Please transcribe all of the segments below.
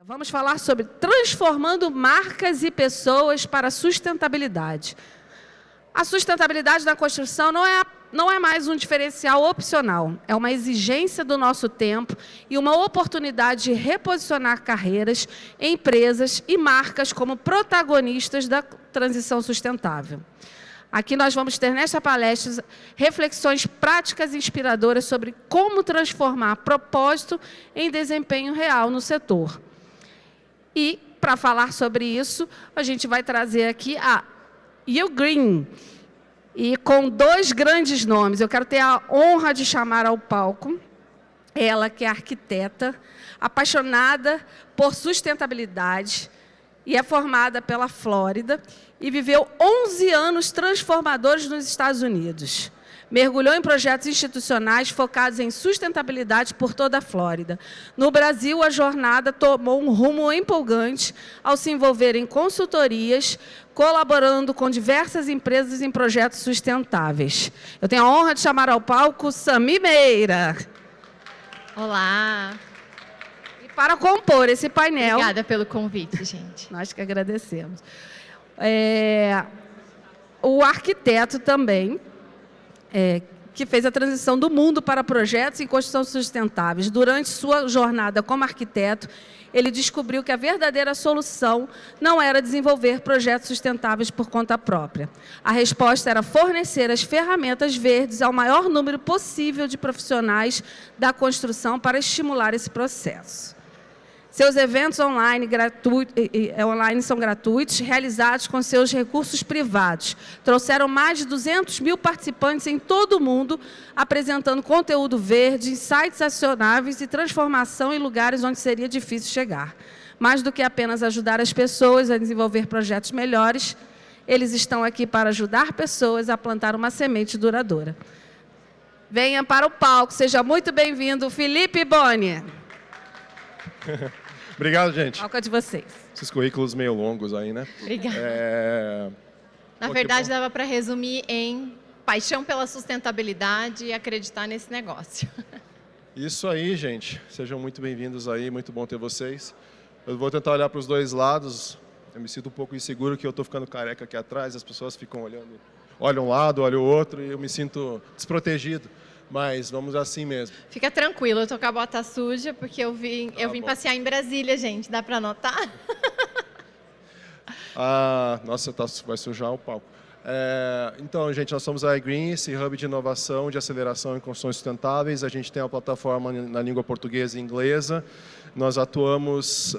Vamos falar sobre transformando marcas e pessoas para a sustentabilidade. A sustentabilidade na construção não é mais um diferencial opcional, é uma exigência do nosso tempo e uma oportunidade de reposicionar carreiras, empresas e marcas como protagonistas da transição sustentável. Aqui nós vamos ter nesta palestra reflexões práticas e inspiradoras sobre como transformar propósito em desempenho real no setor. E, para falar sobre isso, a gente vai trazer aqui a Green, e com dois grandes nomes. Eu quero ter a honra de chamar ao palco ela, que é arquiteta, apaixonada por sustentabilidade, e é formada pela Flórida, e viveu 11 anos transformadores nos Estados Unidos. Mergulhou em projetos institucionais focados em sustentabilidade por toda a Flórida. No Brasil, a jornada tomou um rumo empolgante ao se envolver em consultorias, colaborando com diversas empresas em projetos sustentáveis. Eu tenho a honra de chamar ao palco Sami Meira. Olá. E para compor esse painel... Obrigada pelo convite, gente. Nós que agradecemos. O arquiteto também... que fez a transição do mundo para projetos em construção sustentáveis. Durante sua jornada como arquiteto, ele descobriu que a verdadeira solução não era desenvolver projetos sustentáveis por conta própria. A resposta era fornecer as ferramentas verdes ao maior número possível de profissionais da construção para estimular esse processo. Seus eventos online são gratuitos, realizados com seus recursos privados. Trouxeram mais de 200 mil participantes em todo o mundo, apresentando conteúdo verde, insights acionáveis e transformação em lugares onde seria difícil chegar. Mais do que apenas ajudar as pessoas a desenvolver projetos melhores, eles estão aqui para ajudar pessoas a plantar uma semente duradoura. Venha para o palco, seja muito bem-vindo, Felipe Boni. Obrigado, gente. O palco é de vocês. Esses currículos meio longos aí, né? Obrigada. Na verdade, dava para resumir em paixão pela sustentabilidade e acreditar nesse negócio. Isso aí, gente. Sejam muito bem-vindos aí, muito bom ter vocês. Eu vou tentar olhar para os dois lados. Eu me sinto um pouco inseguro que eu estou ficando careca aqui atrás, as pessoas ficam olhando, olham um lado, olham o outro, e eu me sinto desprotegido. Mas vamos assim mesmo. Fica tranquilo, eu tô com a bota suja, porque eu vim passear em Brasília, gente. Dá para anotar? Nossa, vai sujar o palco. Então, gente, nós somos a iGreen, esse hub de inovação, de aceleração em construções sustentáveis. A gente tem uma plataforma na língua portuguesa e inglesa. Nós atuamos,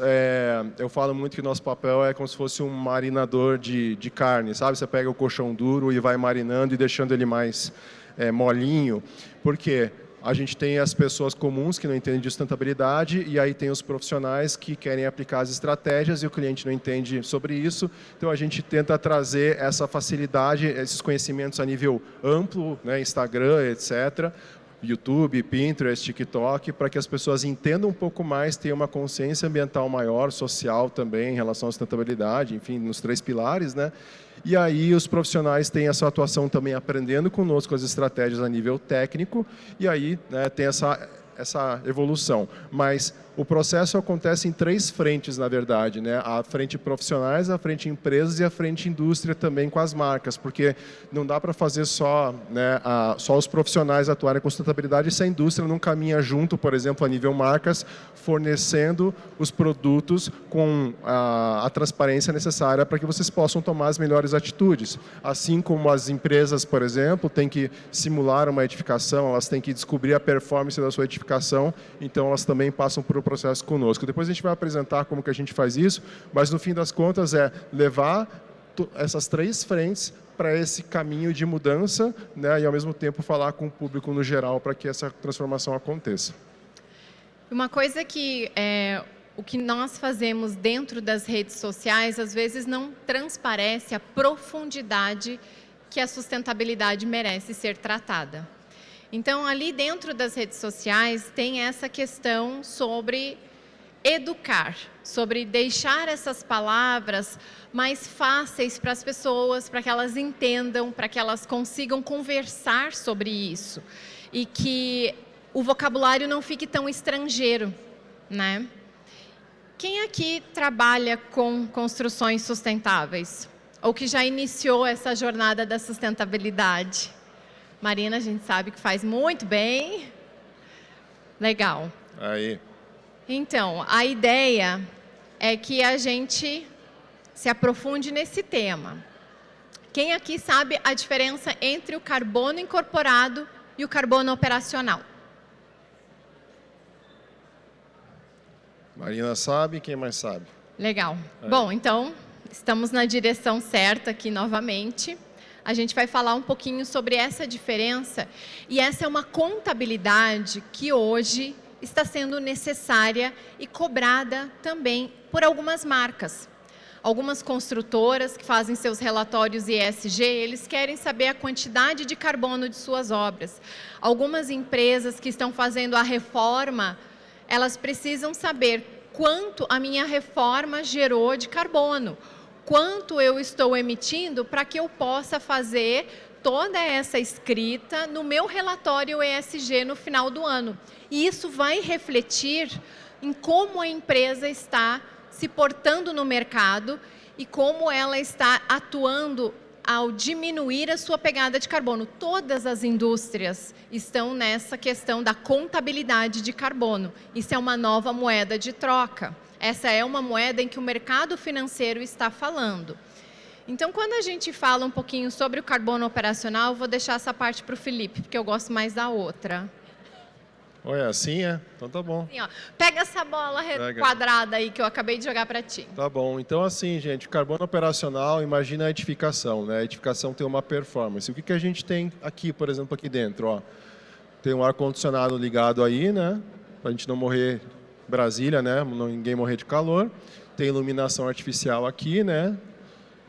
eu falo muito que nosso papel é como se fosse um marinador de carne, sabe? Você pega o colchão duro e vai marinando e deixando ele mais molinho. Por quê? A gente tem as pessoas comuns que não entendem de sustentabilidade e aí tem os profissionais que querem aplicar as estratégias e o cliente não entende sobre isso. Então, a gente tenta trazer essa facilidade, esses conhecimentos a nível amplo, né, Instagram, etc., YouTube, Pinterest, TikTok, para que as pessoas entendam um pouco mais, tenham uma consciência ambiental maior, social também, em relação à sustentabilidade, enfim, nos 3 pilares, né? E aí os profissionais têm essa atuação também aprendendo conosco as estratégias a nível técnico, e aí, né, tem essa evolução. Mas o processo acontece em 3 frentes, na verdade, né? A frente profissionais, a frente empresas e a frente indústria também com as marcas, porque não dá para fazer só, né, só os profissionais atuarem com sustentabilidade se a indústria não caminha junto, por exemplo, a nível marcas, fornecendo os produtos com a transparência necessária para que vocês possam tomar as melhores atitudes. Assim como as empresas, por exemplo, têm que simular uma edificação, elas têm que descobrir a performance da sua edificação, então elas também passam por um processo conosco. Depois a gente vai apresentar como que a gente faz isso, mas no fim das contas é levar essas 3 frentes para esse caminho de mudança, né, e ao mesmo tempo falar com o público no geral para que essa transformação aconteça. Uma coisa que o que nós fazemos dentro das redes sociais, às vezes não transparece a profundidade que a sustentabilidade merece ser tratada. Então, ali dentro das redes sociais, tem essa questão sobre educar, sobre deixar essas palavras mais fáceis para as pessoas, para que elas entendam, para que elas consigam conversar sobre isso. E que o vocabulário não fique tão estrangeiro, né? Quem aqui trabalha com construções sustentáveis? Ou que já iniciou essa jornada da sustentabilidade? Marina, a gente sabe que faz muito bem. Legal. Aí. Então, a ideia é que a gente se aprofunde nesse tema. Quem aqui sabe a diferença entre o carbono incorporado e o carbono operacional? Marina sabe, quem mais sabe? Legal. Aí. Bom, então, estamos na direção certa aqui novamente. A gente vai falar um pouquinho sobre essa diferença, e essa é uma contabilidade que hoje está sendo necessária e cobrada também por algumas marcas. Algumas construtoras que fazem seus relatórios ESG, eles querem saber a quantidade de carbono de suas obras. Algumas empresas que estão fazendo a reforma, elas precisam saber quanto a minha reforma gerou de carbono, quanto eu estou emitindo para que eu possa fazer toda essa escrita no meu relatório ESG no final do ano. E isso vai refletir em como a empresa está se portando no mercado e como ela está atuando ao diminuir a sua pegada de carbono. Todas as indústrias estão nessa questão da contabilidade de carbono. Isso é uma nova moeda de troca. Essa é uma moeda em que o mercado financeiro está falando. Então, quando a gente fala um pouquinho sobre o carbono operacional, eu vou deixar essa parte para o Felipe, porque eu gosto mais da outra. Olha, assim é? Então tá bom. Assim, ó, pega essa bola quadrada aí que eu acabei de jogar para ti. Tá bom. Então, assim, gente, carbono operacional, imagina a edificação, né? A edificação tem uma performance. O que a gente tem aqui, por exemplo, aqui dentro, ó? Tem um ar-condicionado ligado aí, né? Para a gente não morrer, Brasília, né? Ninguém morrer de calor. Tem iluminação artificial aqui, né?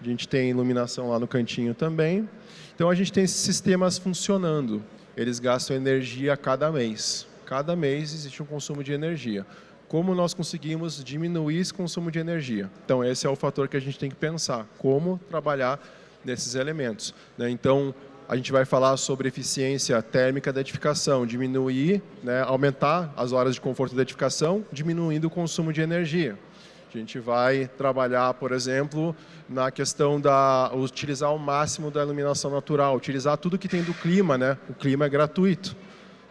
A gente tem iluminação lá no cantinho também. Então, a gente tem esses sistemas funcionando. Eles gastam energia a cada mês. Cada mês existe um consumo de energia. Como nós conseguimos diminuir esse consumo de energia? Então, esse é o fator que a gente tem que pensar. Como trabalhar nesses elementos, né? Então, a gente vai falar sobre eficiência térmica da edificação, diminuir, né, aumentar as horas de conforto da edificação, diminuindo o consumo de energia. A gente vai trabalhar, por exemplo, na questão da utilizar ao máximo da iluminação natural, utilizar tudo que tem do clima, né? O clima é gratuito,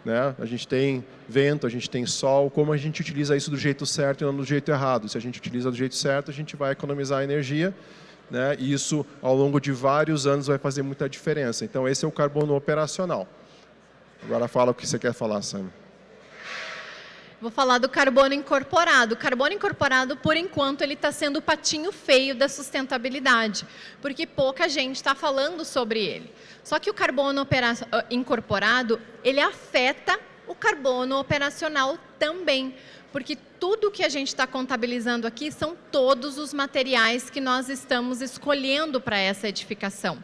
né? A gente tem vento, a gente tem sol, como a gente utiliza isso do jeito certo e não do jeito errado. Se a gente utiliza do jeito certo, a gente vai economizar energia, né? E isso, ao longo de vários anos, vai fazer muita diferença. Então, esse é o carbono operacional. Agora fala o que você quer falar, Sam. Vou falar do carbono incorporado. O carbono incorporado, por enquanto, ele está sendo o patinho feio da sustentabilidade, porque pouca gente está falando sobre ele. Só que o carbono incorporado, ele afeta o carbono operacional também, porque tudo que a gente está contabilizando aqui são todos os materiais que nós estamos escolhendo para essa edificação.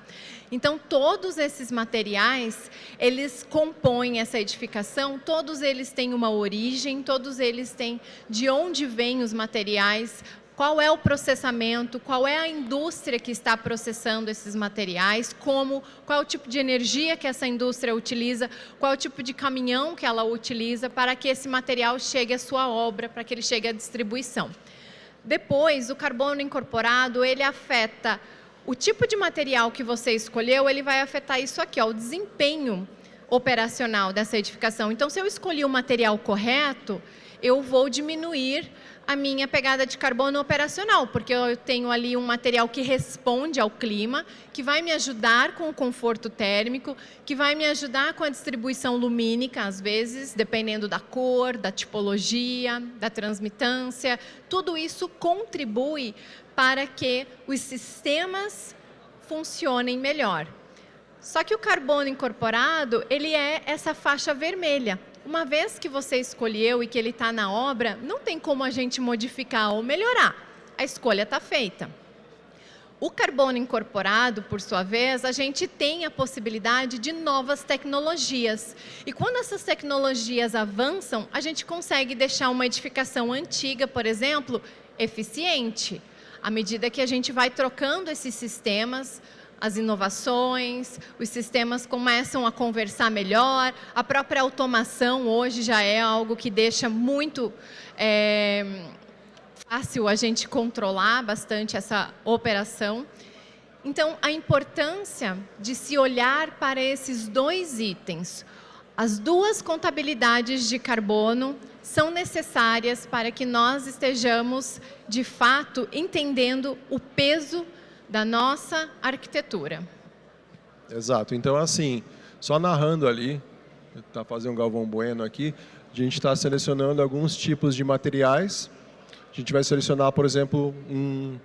Então, todos esses materiais, eles compõem essa edificação, todos eles têm uma origem, todos eles têm de onde vêm os materiais, qual é o processamento, qual é a indústria que está processando esses materiais, qual é o tipo de energia que essa indústria utiliza, qual é o tipo de caminhão que ela utiliza para que esse material chegue à sua obra, para que ele chegue à distribuição. Depois, o carbono incorporado, ele afeta o tipo de material que você escolheu, ele vai afetar isso aqui, ó, o desempenho operacional dessa edificação. Então, se eu escolhi o material correto, eu vou diminuir a minha pegada de carbono operacional, porque eu tenho ali um material que responde ao clima, que vai me ajudar com o conforto térmico, que vai me ajudar com a distribuição lumínica, às vezes, dependendo da cor, da tipologia, da transmitância. Tudo isso contribui para que os sistemas funcionem melhor. Só que o carbono incorporado, ele é essa faixa vermelha. Uma vez que você escolheu e que ele está na obra, não tem como a gente modificar ou melhorar. A escolha está feita. O carbono incorporado, por sua vez, a gente tem a possibilidade de novas tecnologias. E quando essas tecnologias avançam, a gente consegue deixar uma edificação antiga, por exemplo, eficiente. À medida que a gente vai trocando esses sistemas, as inovações, os sistemas começam a conversar melhor, a própria automação hoje já é algo que deixa muito fácil a gente controlar bastante essa operação. Então, a importância de se olhar para esses dois itens. As duas contabilidades de carbono são necessárias para que nós estejamos, de fato, entendendo o peso da nossa arquitetura. Exato. Então, assim, só narrando ali, tá fazendo um Galvão Bueno aqui, a gente está selecionando alguns tipos de materiais. A gente vai selecionar, por exemplo, um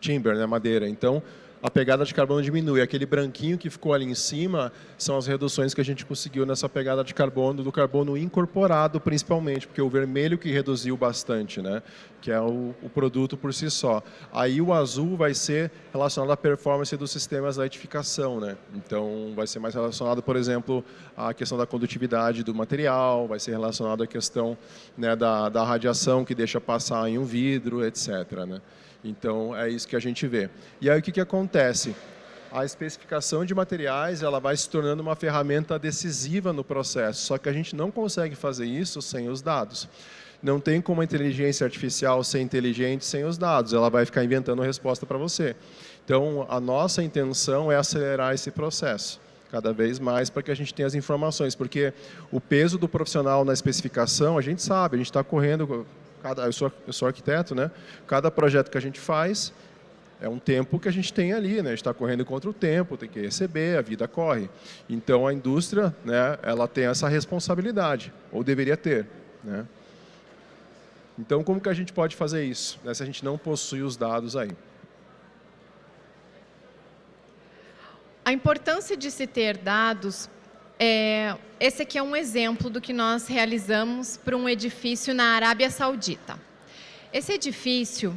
timber, né, madeira. Então, a pegada de carbono diminui. Aquele branquinho que ficou ali em cima são as reduções que a gente conseguiu nessa pegada de carbono, do carbono incorporado principalmente, porque o vermelho que reduziu bastante, né, que é o produto por si só. Aí o azul vai ser relacionado à performance dos sistemas da edificação, né? Então vai ser mais relacionado, por exemplo, à questão da condutividade do material, vai ser relacionado à questão, né, da radiação que deixa passar em um vidro, etc., né? Então, é isso que a gente vê. E aí, o que acontece? A especificação de materiais ela vai se tornando uma ferramenta decisiva no processo, só que a gente não consegue fazer isso sem os dados. Não tem como a inteligência artificial ser inteligente sem os dados, ela vai ficar inventando resposta para você. Então, a nossa intenção é acelerar esse processo cada vez mais para que a gente tenha as informações, porque o peso do profissional na especificação, a gente sabe, a gente está correndo... Eu sou arquiteto, né? Cada projeto que a gente faz é um tempo que a gente tem ali, né? A gente está correndo contra o tempo, tem que receber, a vida corre. Então, a indústria, né, ela tem essa responsabilidade, ou deveria ter, né? Então, como que a gente pode fazer isso, né, se a gente não possui os dados aí? A importância de se ter dados... esse aqui é um exemplo do que nós realizamos para um edifício na Arábia Saudita. Esse edifício,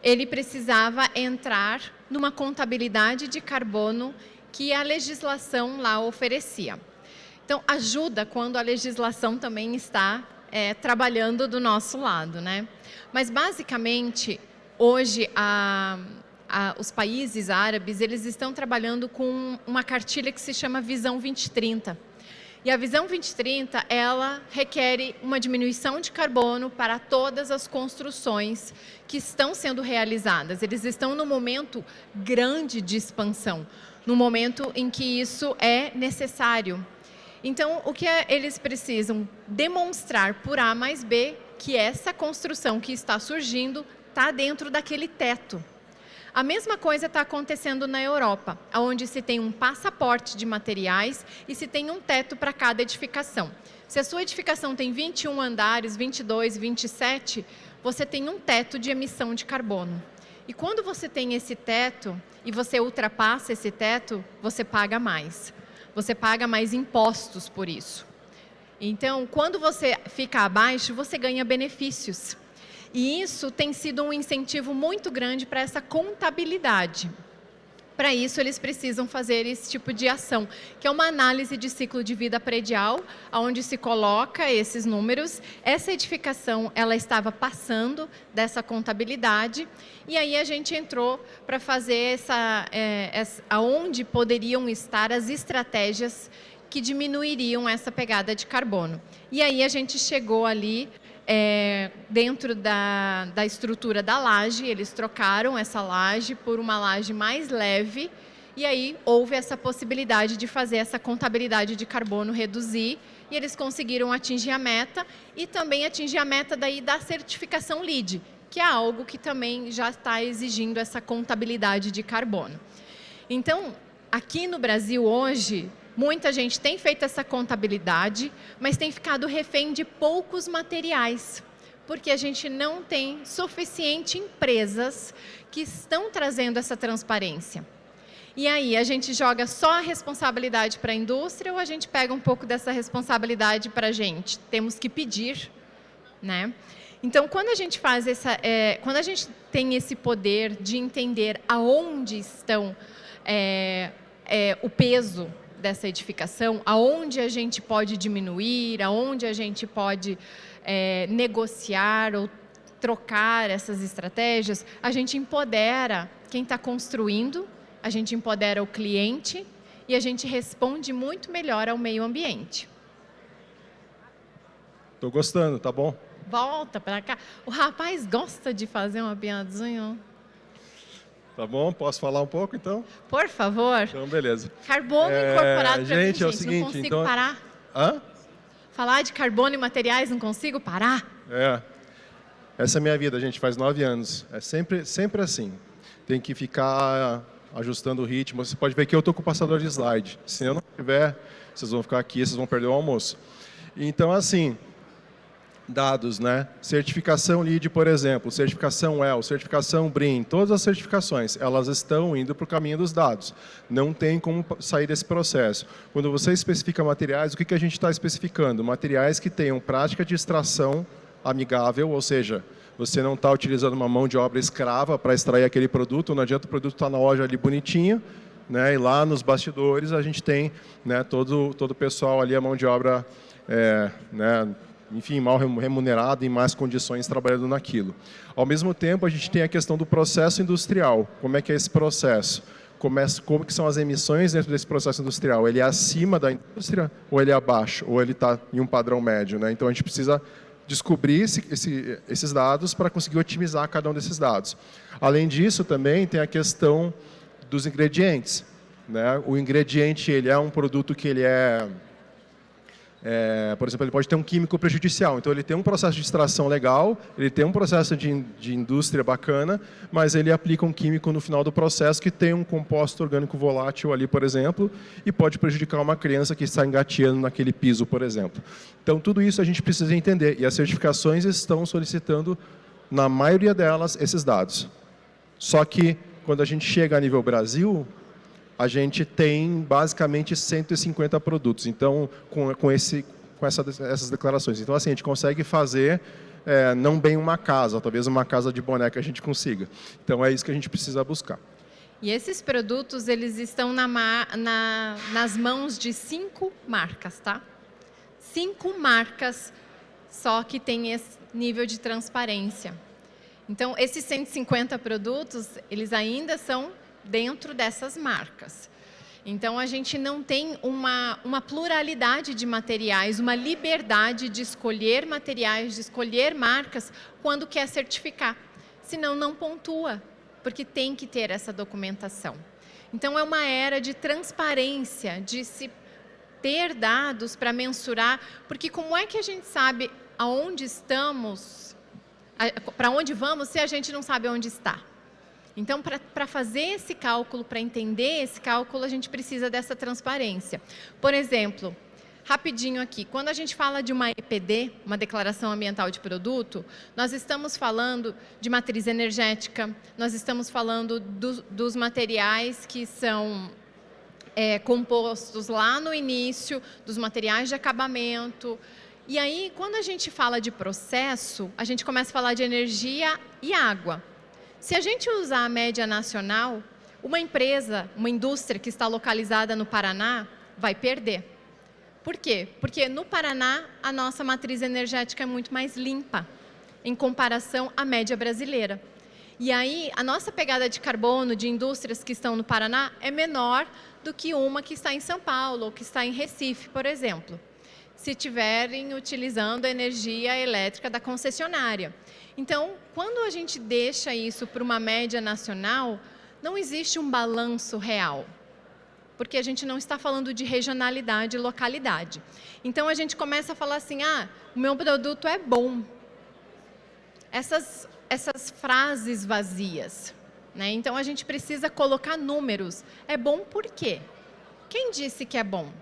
ele precisava entrar numa contabilidade de carbono que a legislação lá oferecia. Então, ajuda quando a legislação também está trabalhando do nosso lado, né? Mas, basicamente, hoje, os países árabes, eles estão trabalhando com uma cartilha que se chama Visão 2030. E a Visão 2030, ela requer uma diminuição de carbono para todas as construções que estão sendo realizadas. Eles estão num momento grande de expansão, no momento em que isso é necessário. Então, o que eles precisam? Demonstrar por A mais B que essa construção que está surgindo está dentro daquele teto. A mesma coisa está acontecendo na Europa, onde se tem um passaporte de materiais e se tem um teto para cada edificação. Se a sua edificação tem 21 andares, 22, 27, você tem um teto de emissão de carbono. E quando você tem esse teto e você ultrapassa esse teto, você paga mais. Você paga mais impostos por isso. Então, quando você fica abaixo, você ganha benefícios. E isso tem sido um incentivo muito grande para essa contabilidade. Para isso, eles precisam fazer esse tipo de ação, que é uma análise de ciclo de vida predial, onde se coloca esses números. Essa edificação, ela estava passando dessa contabilidade, e aí a gente entrou para fazer aonde poderiam estar as estratégias que diminuiriam essa pegada de carbono. E aí a gente chegou ali... dentro da estrutura da laje, eles trocaram essa laje por uma laje mais leve, e aí houve essa possibilidade de fazer essa contabilidade de carbono reduzir, e eles conseguiram atingir a meta, e também atingir a meta daí da certificação LEED, que é algo que também já está exigindo essa contabilidade de carbono. Então, aqui no Brasil hoje... muita gente tem feito essa contabilidade, mas tem ficado refém de poucos materiais, porque a gente não tem suficiente empresas que estão trazendo essa transparência. E aí, a gente joga só a responsabilidade para a indústria ou a gente pega um pouco dessa responsabilidade para a gente? Temos que pedir, né? Então, quando a gente faz quando a gente tem esse poder de entender aonde estão o peso dessa edificação, aonde a gente pode diminuir, aonde a gente pode negociar ou trocar essas estratégias, a gente empodera quem está construindo, a gente empodera o cliente e a gente responde muito melhor ao meio ambiente. Estou gostando, tá bom? volta para cá. O rapaz gosta de fazer uma piadinha. Tá bom? Posso falar um pouco, então? Por favor. Então, beleza. Carbono incorporado para mim, gente, é o gente, seguinte, não consigo então... parar. Hã? Falar de carbono e materiais, não consigo parar. Essa é a minha vida, gente, faz 9 anos. É sempre assim. Tem que ficar ajustando o ritmo. Você pode ver que eu estou com o passador de slide. Se eu não tiver, vocês vão ficar aqui, vocês vão perder o almoço. Então, assim, dados, né? Certificação LEED, por exemplo, certificação WELL, certificação BREEAM, todas as certificações, elas estão indo para o caminho dos dados. Não tem como sair desse processo. Quando você especifica materiais, o que a gente está especificando? Materiais que tenham prática de extração amigável, ou seja, você não está utilizando uma mão de obra escrava para extrair aquele produto, não adianta o produto estar na loja ali bonitinho, né? E lá nos bastidores a gente tem, né, todo o pessoal ali, a mão de obra, né, enfim, mal remunerado, em más condições, trabalhando naquilo. Ao mesmo tempo, a gente tem a questão do processo industrial. Como é que é esse processo? Como que são as emissões dentro desse processo industrial? Ele é acima da indústria ou ele é abaixo? Ou ele está em um padrão médio, né? Então, a gente precisa descobrir esses dados para conseguir otimizar cada um desses dados. Além disso, também tem a questão dos ingredientes, né? O ingrediente, ele é um produto que ele por exemplo, ele pode ter um químico prejudicial. Então, ele tem um processo de extração legal, ele tem um processo de indústria bacana, mas ele aplica um químico no final do processo que tem um composto orgânico volátil ali, por exemplo, e pode prejudicar uma criança que está engateando naquele piso, por exemplo. Então, tudo isso a gente precisa entender. E as certificações estão solicitando, na maioria delas, esses dados. Só que, quando a gente chega a nível Brasil, a gente tem basicamente 150 produtos, então, com essas declarações. Então, assim, a gente consegue fazer, não bem uma casa, talvez uma casa de boneca a gente consiga. Então, é isso que a gente precisa buscar. E esses produtos, eles estão nas mãos de 5 marcas, tá? 5 marcas só que tem esse nível de transparência. Então, esses 150 produtos, eles ainda são dentro dessas marcas. Então, a gente não tem uma pluralidade de materiais, uma liberdade de escolher materiais, de escolher marcas, quando quer certificar. Senão, não pontua, porque tem que ter essa documentação. Então, é uma era de transparência, de se ter dados para mensurar, porque como é que a gente sabe aonde estamos, para onde vamos, se a gente não sabe onde está? Então, para fazer esse cálculo, para entender esse cálculo, a gente precisa dessa transparência. Por exemplo, rapidinho aqui, quando a gente fala de uma EPD, uma Declaração Ambiental de Produto, nós estamos falando de matriz energética, nós estamos falando dos materiais que são compostos lá no início, dos materiais de acabamento. E aí, quando a gente fala de processo, a gente começa a falar de energia e água. Se a gente usar a média nacional, uma empresa, uma indústria que está localizada no Paraná, vai perder. Por quê? Porque no Paraná, a nossa matriz energética é muito mais limpa, em comparação à média brasileira. E aí, a nossa pegada de carbono de indústrias que estão no Paraná é menor do que uma que está em São Paulo, ou que está em Recife, por exemplo, se estiverem utilizando a energia elétrica da concessionária. Então, quando a gente deixa isso para uma média nacional, não existe um balanço real, porque a gente não está falando de regionalidade e localidade. Então, a gente começa a falar assim, o meu produto é bom. Essas frases vazias, né? Então, a gente precisa colocar números. É bom por quê? Quem disse que é bom?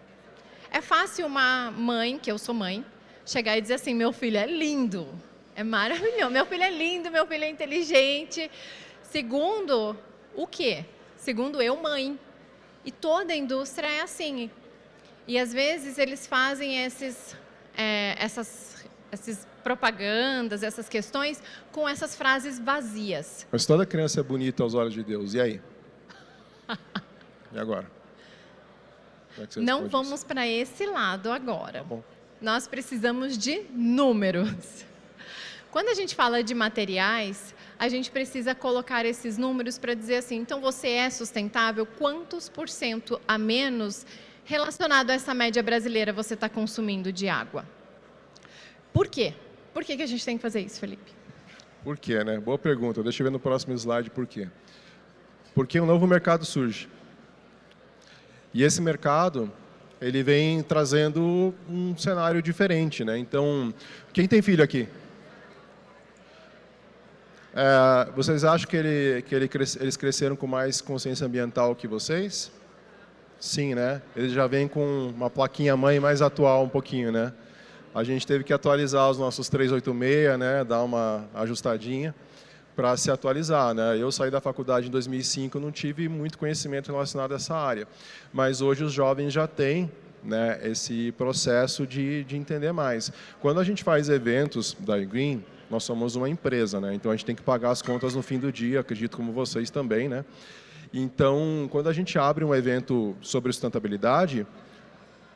É fácil uma mãe, que eu sou mãe, chegar e dizer assim, meu filho é lindo. É maravilhoso, meu filho é lindo, meu filho é inteligente. Segundo, o quê? Segundo eu, mãe. E toda a indústria é assim. E às vezes eles fazem essas propagandas, essas questões, com essas frases vazias. Mas toda criança é bonita aos olhos de Deus, e aí? E agora? Não vamos para esse lado agora. Tá bom. Nós precisamos de números. Quando a gente fala de materiais, a gente precisa colocar esses números para dizer assim, então você é sustentável? Quantos % a menos relacionado a essa média brasileira você está consumindo de água? Por quê? Por que a gente tem que fazer isso, Felipe? Por quê, né? Boa pergunta. Deixa eu ver no próximo slide por quê. Porque um novo mercado surge. E esse mercado, ele vem trazendo um cenário diferente, né? Então, quem tem filho aqui? Vocês acham que eles cresceram com mais consciência ambiental que vocês? Sim, né? Eles já vêm com uma plaquinha mãe mais atual um pouquinho, né? A gente teve que atualizar os nossos 386, né? Dar uma ajustadinha para se atualizar, né? Eu saí da faculdade em 2005, não tive muito conhecimento relacionado a essa área, mas hoje os jovens já têm, né, esse processo de entender mais. Quando a gente faz eventos da iGreen, nós somos uma empresa, né? Então a gente tem que pagar as contas no fim do dia, acredito como vocês também, né? Então, quando a gente abre um evento sobre sustentabilidade,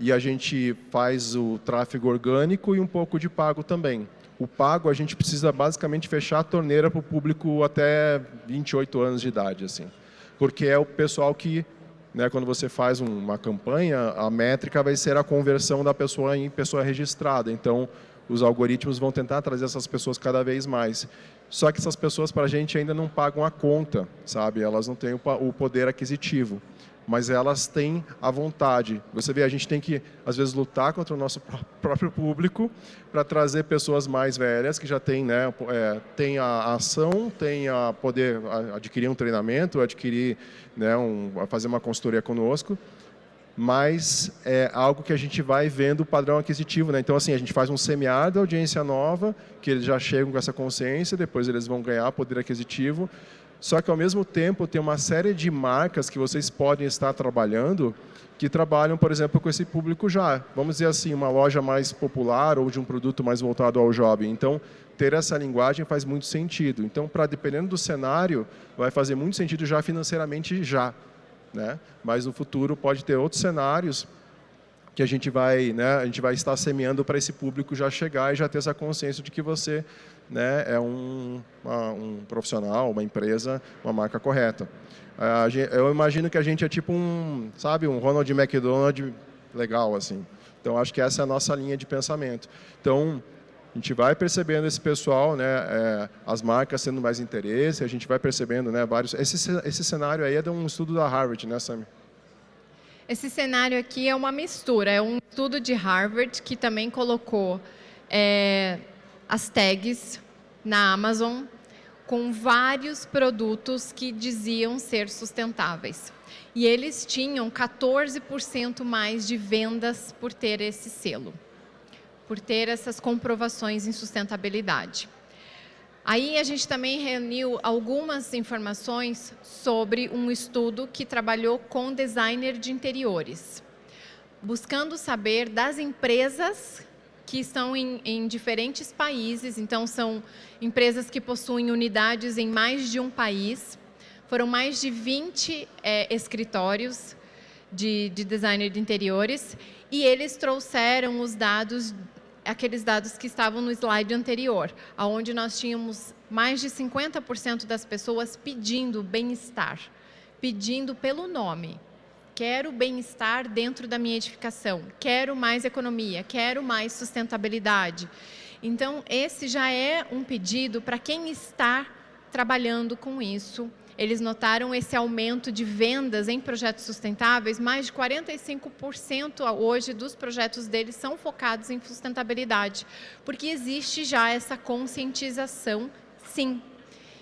e a gente faz o tráfego orgânico e um pouco de pago também. O pago, a gente precisa basicamente fechar a torneira para o público até 28 anos de idade, assim. Porque é o pessoal que, né, quando você faz uma campanha, a métrica vai ser a conversão da pessoa em pessoa registrada. Então, os algoritmos vão tentar trazer essas pessoas cada vez mais. Só que essas pessoas, para a gente, ainda não pagam a conta, sabe? Elas não têm o poder aquisitivo, mas elas têm a vontade. Você vê, a gente tem que, às vezes, lutar contra o nosso próprio público para trazer pessoas mais velhas, que já têm, né, tem a ação, tem a poder adquirir um treinamento, adquirir, né, fazer uma consultoria conosco, mas é algo que a gente vai vendo o padrão aquisitivo, né? Então, assim, a gente faz um semiárido da audiência nova, que eles já chegam com essa consciência, depois eles vão ganhar poder aquisitivo. Só que, ao mesmo tempo, tem uma série de marcas que vocês podem estar trabalhando, que trabalham, por exemplo, com esse público já. Vamos dizer assim, uma loja mais popular ou de um produto mais voltado ao jovem. Então, ter essa linguagem faz muito sentido. Então, dependendo do cenário, vai fazer muito sentido já financeiramente já, né? Mas no futuro pode ter outros cenários que a gente vai estar semeando para esse público já chegar e já ter essa consciência de que você, né, é um profissional, uma empresa, uma marca correta. Eu imagino que a gente é tipo um Ronald McDonald legal, assim. Então, acho que essa é a nossa linha de pensamento. Então, a gente vai percebendo esse pessoal, né, as marcas tendo mais interesse, a gente vai percebendo, né, vários... Esse cenário aí é de um estudo da Harvard, né, Sami? Esse cenário aqui é uma mistura, é um estudo de Harvard que também colocou as tags na Amazon com vários produtos que diziam ser sustentáveis. E eles tinham 14% mais de vendas por ter esse selo, por ter essas comprovações em sustentabilidade. Aí a gente também reuniu algumas informações sobre um estudo que trabalhou com designer de interiores, buscando saber das empresas que estão em diferentes países, então são empresas que possuem unidades em mais de um país. Foram mais de 20 escritórios de designer de interiores, e eles trouxeram os dados, aqueles dados que estavam no slide anterior, onde nós tínhamos mais de 50% das pessoas pedindo bem-estar, pedindo pelo nome. Quero bem-estar dentro da minha edificação, quero mais economia, quero mais sustentabilidade. Então, esse já é um pedido para quem está trabalhando com isso. Eles notaram esse aumento de vendas em projetos sustentáveis, mais de 45% hoje dos projetos deles são focados em sustentabilidade, porque existe já essa conscientização, sim.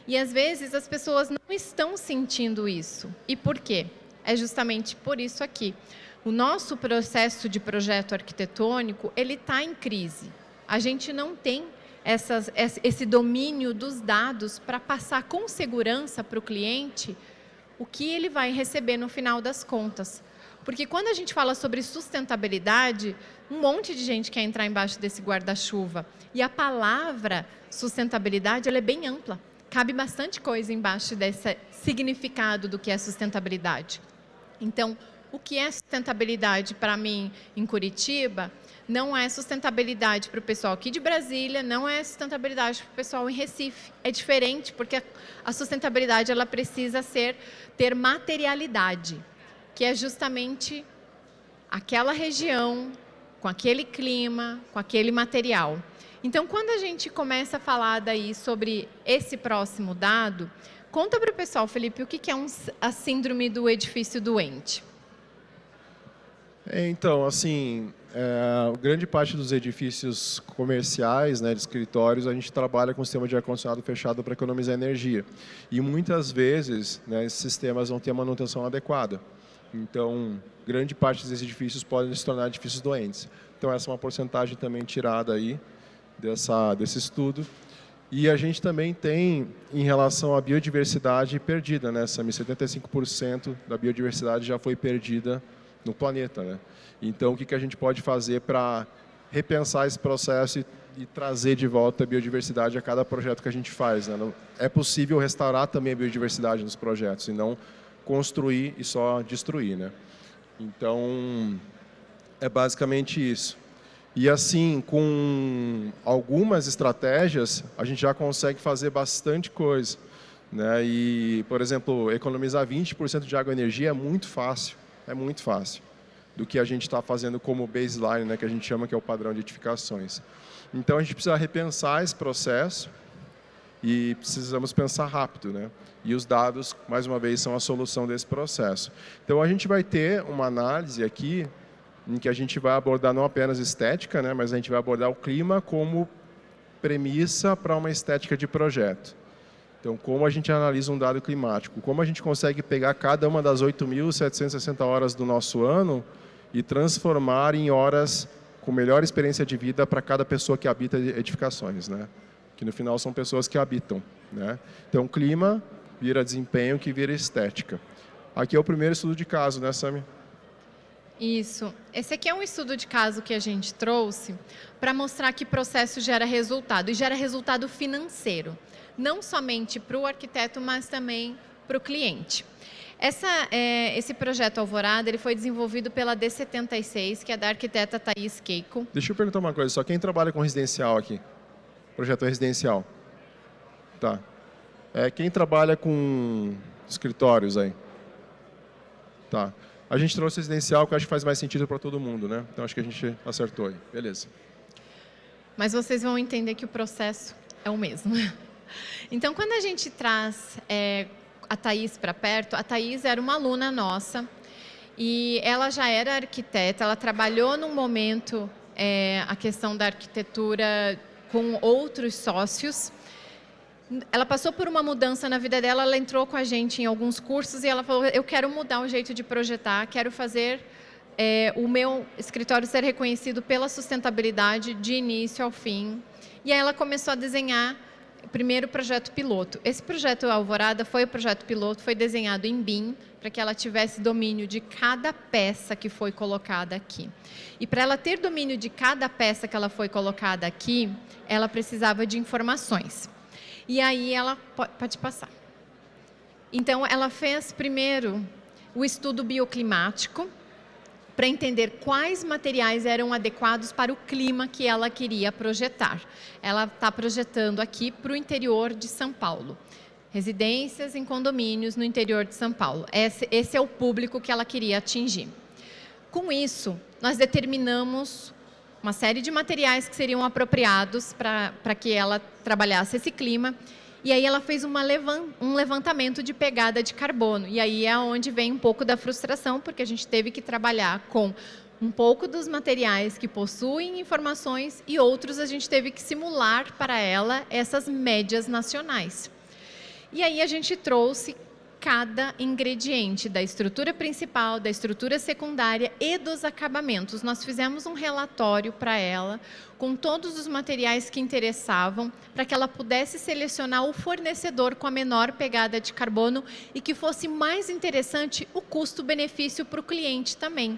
E às vezes as pessoas não estão sentindo isso. E por quê? É justamente por isso aqui. O nosso processo de projeto arquitetônico, ele está em crise. A gente não tem esse domínio dos dados para passar com segurança para o cliente o que ele vai receber no final das contas. Porque quando a gente fala sobre sustentabilidade, um monte de gente quer entrar embaixo desse guarda-chuva. E a palavra sustentabilidade, ela é bem ampla. Cabe bastante coisa embaixo desse significado do que é sustentabilidade. Então, o que é sustentabilidade para mim em Curitiba não é sustentabilidade para o pessoal aqui de Brasília, não é sustentabilidade para o pessoal em Recife. É diferente, porque a sustentabilidade ela precisa ter materialidade, que é justamente aquela região, com aquele clima, com aquele material. Então, quando a gente começa a falar daí sobre esse próximo dado, conta para o pessoal, Felipe, o que é a síndrome do edifício doente? Então, assim, grande parte dos edifícios comerciais, né, de escritórios, a gente trabalha com sistema de ar-condicionado fechado para economizar energia. E muitas vezes, né, esses sistemas não têm a manutenção adequada. Então, grande parte desses edifícios podem se tornar edifícios doentes. Então, essa é uma porcentagem também tirada aí desse estudo. E a gente também tem, em relação à biodiversidade perdida, né, Sami? 75% da biodiversidade já foi perdida no planeta, né? Então, o que a gente pode fazer para repensar esse processo e trazer de volta a biodiversidade a cada projeto que a gente faz, né? É possível restaurar também a biodiversidade nos projetos e não construir e só destruir, né? Então, é basicamente isso. E assim, com algumas estratégias, a gente já consegue fazer bastante coisa, né? E, por exemplo, economizar 20% de água e energia é muito fácil do que a gente está fazendo como baseline, né, que a gente chama que é o padrão de edificações. Então, a gente precisa repensar esse processo e precisamos pensar rápido, né? E os dados, mais uma vez, são a solução desse processo. Então, a gente vai ter uma análise aqui em que a gente vai abordar não apenas estética, né, mas a gente vai abordar o clima como premissa para uma estética de projeto. Então, como a gente analisa um dado climático? Como a gente consegue pegar cada uma das 8.760 horas do nosso ano e transformar em horas com melhor experiência de vida para cada pessoa que habita edificações, né? Que no final são pessoas que habitam, né? Então, clima vira desempenho, que vira estética. Aqui é o primeiro estudo de caso, né, Sami? Isso. Esse aqui é um estudo de caso que a gente trouxe para mostrar que processo gera resultado, e gera resultado financeiro. Não somente para o arquiteto, mas também para o cliente. Esse projeto Alvorada ele foi desenvolvido pela D76, que é da arquiteta Thaís Keiko. Deixa eu perguntar uma coisa, só quem trabalha com residencial aqui? Projeto residencial. Tá. Quem trabalha com escritórios aí? Tá. A gente trouxe residencial, que eu acho que faz mais sentido para todo mundo, né? Então, acho que a gente acertou aí. Beleza. Mas vocês vão entender que o processo é o mesmo. Então, quando a gente traz a Thaís para perto, a Thaís era uma aluna nossa e ela já era arquiteta, ela trabalhou num momento a questão da arquitetura com outros sócios. Ela passou por uma mudança na vida dela, ela entrou com a gente em alguns cursos e ela falou, eu quero mudar o jeito de projetar, quero fazer o meu escritório ser reconhecido pela sustentabilidade de início ao fim. E aí ela começou a desenhar o primeiro projeto piloto. Esse projeto Alvorada foi o projeto piloto, foi desenhado em BIM, para que ela tivesse domínio de cada peça que foi colocada aqui. E para ela ter domínio de cada peça que ela foi colocada aqui, ela precisava de informações. E aí ela pode passar. Então, ela fez primeiro o estudo bioclimático para entender quais materiais eram adequados para o clima que ela queria projetar. Ela está projetando aqui para o interior de São Paulo. Residências em condomínios no interior de São Paulo. Esse é o público que ela queria atingir. Com isso, nós determinamos uma série de materiais que seriam apropriados para que ela trabalhasse esse clima. E aí ela fez um levantamento de pegada de carbono. E aí é onde vem um pouco da frustração, porque a gente teve que trabalhar com um pouco dos materiais que possuem informações e outros a gente teve que simular para ela essas médias nacionais. E aí a gente trouxe cada ingrediente da estrutura principal, da estrutura secundária e dos acabamentos. Nós fizemos um relatório para ela, com todos os materiais que interessavam, para que ela pudesse selecionar o fornecedor com a menor pegada de carbono e que fosse mais interessante o custo-benefício para o cliente também.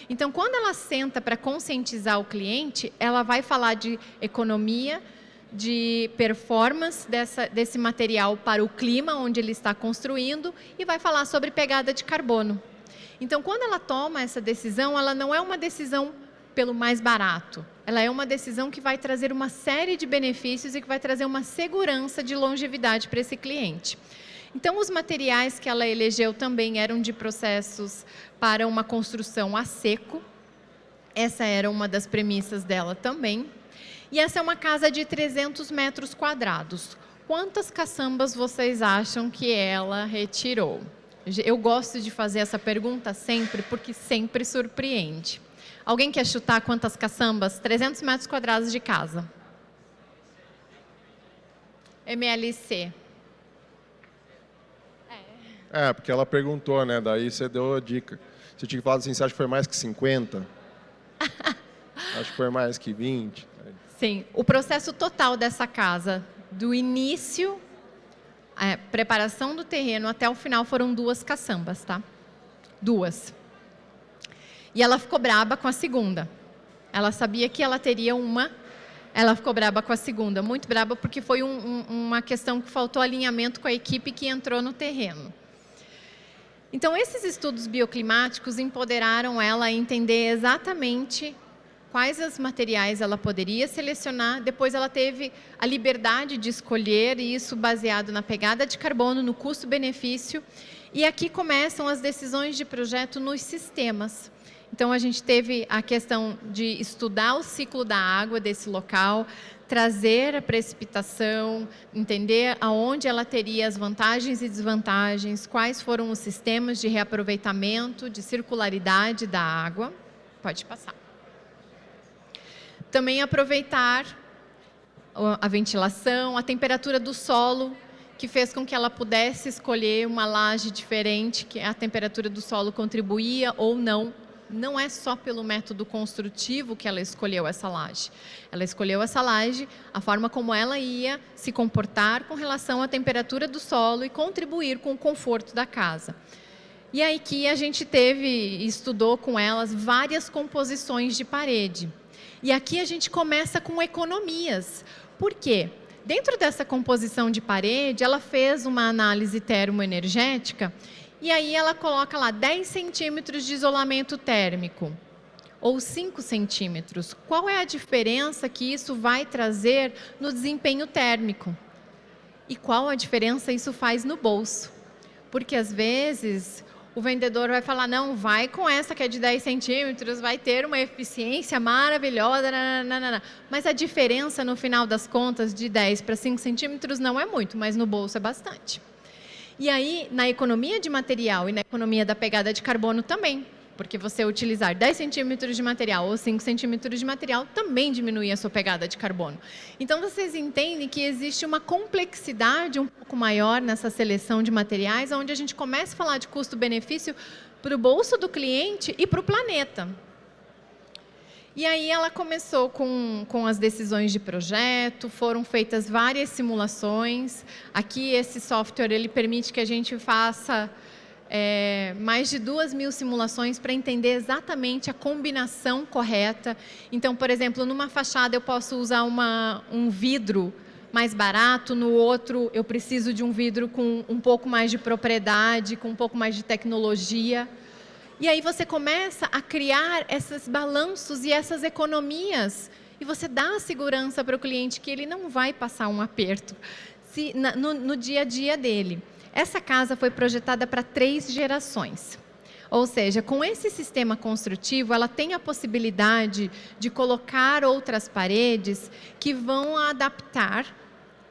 Então, quando ela senta para conscientizar o cliente, ela vai falar de economia, de performance desse material para o clima onde ele está construindo e vai falar sobre pegada de carbono. Então, quando ela toma essa decisão, ela não é uma decisão pelo mais barato. Ela é uma decisão que vai trazer uma série de benefícios e que vai trazer uma segurança de longevidade para esse cliente. Então, os materiais que ela elegeu também eram de processos para uma construção a seco. Essa era uma das premissas dela também. E essa é uma casa de 300 metros quadrados. Quantas caçambas vocês acham que ela retirou? Eu gosto de fazer essa pergunta sempre, porque sempre surpreende. Alguém quer chutar quantas caçambas? 300 metros quadrados de casa. MLC. Porque ela perguntou, né? Daí você deu a dica. Você tinha que falar assim, você acha que foi mais que 50? Acho que foi mais que 20. Sim, o processo total dessa casa, do início, a preparação do terreno até o final, foram 2 caçambas, tá? 2. E ela ficou braba com a segunda. Ela sabia que ela teria uma, ela ficou braba com a segunda. Muito braba porque foi uma questão que faltou alinhamento com a equipe que entrou no terreno. Então, esses estudos bioclimáticos empoderaram ela a entender exatamente quais os materiais ela poderia selecionar. Depois ela teve a liberdade de escolher, e isso baseado na pegada de carbono, no custo-benefício. E aqui começam as decisões de projeto nos sistemas. Então, a gente teve a questão de estudar o ciclo da água desse local, trazer a precipitação, entender aonde ela teria as vantagens e desvantagens, quais foram os sistemas de reaproveitamento, de circularidade da água. Pode passar. Também aproveitar a ventilação, a temperatura do solo, que fez com que ela pudesse escolher uma laje diferente, que a temperatura do solo contribuía ou não. Não é só pelo método construtivo que ela escolheu essa laje. Ela escolheu essa laje, a forma como ela ia se comportar com relação à temperatura do solo e contribuir com o conforto da casa. E aí que a gente estudou com elas várias composições de parede. E aqui a gente começa com economias. Por quê? Dentro dessa composição de parede, ela fez uma análise termoenergética e aí ela coloca lá 10 centímetros de isolamento térmico ou 5 centímetros. Qual é a diferença que isso vai trazer no desempenho térmico? E qual a diferença isso faz no bolso? Porque às vezes o vendedor vai falar, não, vai com essa que é de 10 centímetros, vai ter uma eficiência maravilhosa, nananana. Mas a diferença no final das contas de 10 para 5 centímetros não é muito, mas no bolso é bastante. E aí, na economia de material e na economia da pegada de carbono também, porque você utilizar 10 centímetros de material ou 5 centímetros de material também diminui a sua pegada de carbono. Então, vocês entendem que existe uma complexidade um pouco maior nessa seleção de materiais, onde a gente começa a falar de custo-benefício para o bolso do cliente e para o planeta. E aí ela começou com as decisões de projeto, foram feitas várias simulações. Aqui esse software ele permite que a gente faça mais de 2.000 simulações para entender exatamente a combinação correta. Então, por exemplo, numa fachada eu posso usar um vidro mais barato, no outro eu preciso de um vidro com um pouco mais de propriedade, com um pouco mais de tecnologia. E aí você começa a criar esses balanços e essas economias. E você dá a segurança para o cliente que ele não vai passar um aperto no dia a dia dele. Essa casa foi projetada para 3 gerações. Ou seja, com esse sistema construtivo, ela tem a possibilidade de colocar outras paredes que vão adaptar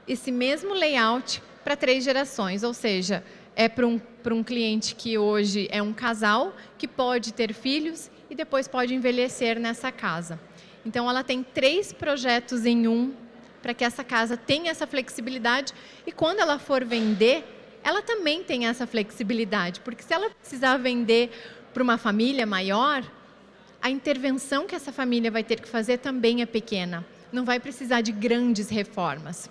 esse mesmo layout para 3 gerações. Ou seja, é para um cliente que hoje é um casal, que pode ter filhos e depois pode envelhecer nessa casa. Então, ela tem 3 projetos em um, para que essa casa tenha essa flexibilidade. E quando ela for vender, ela também tem essa flexibilidade. Porque se ela precisar vender para uma família maior, a intervenção que essa família vai ter que fazer também é pequena. Não vai precisar de grandes reformas.